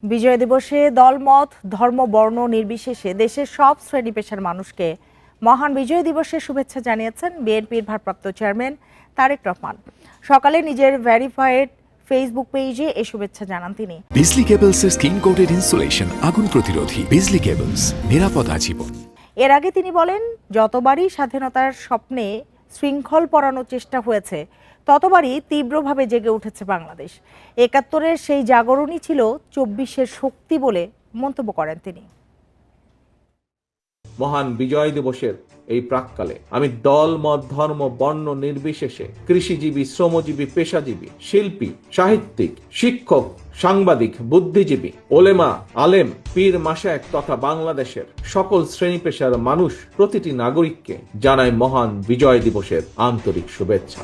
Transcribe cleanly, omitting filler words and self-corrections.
বিজয় দিবসে দলমত ধর্ম বর্ণ নির্বিশেষে দেশের সব শ্রেণী পেশার মানুষকে মহান বিজয় দিবসের শুভেচ্ছা জানিয়েছেন বিএনপির ভারপ্রাপ্ত চেয়ারম্যান তারেক রহমান। সকালে নিজের ভেরিফাইড ফেসবুক পেজে এই শুভেচ্ছা জানান তিনি। বিজলি কেবলসের স্কিন কোটেড ইনসুলেশন আগুন প্রতিরোধী। বিজলি কেবলস, নিরাপদ আজীবন। এর আগে তিনি বলেন, যতবারই স্বাধীনতার স্বপ্নে শৃঙ্খল পরানোর চেষ্টা হয়েছে ততবারই তীব্রভাবে জেগে উঠেছে বাংলাদেশ। ৭১-এর সেই জাগরণই ছিল ২৪-এর শক্তি বলে মন্তব্য করেন তিনি। মহান বিজয় দিবসের এই প্রাক্কালে আমি দল মত ধর্ম বর্ণ নির্বিশেষে কৃষিজীবী, শ্রমজীবী, পেশাজীবী, শিল্পী, সাহিত্যিক, শিক্ষক, সাংবাদিক, বুদ্ধিজীবী, ওলেমা, আলেম, পীর, মাশায়েখ তথা বাংলাদেশের সকল শ্রেণী পেশার মানুষ, প্রতিটি নাগরিককে জানাই মহান বিজয় দিবসের আন্তরিক শুভেচ্ছা।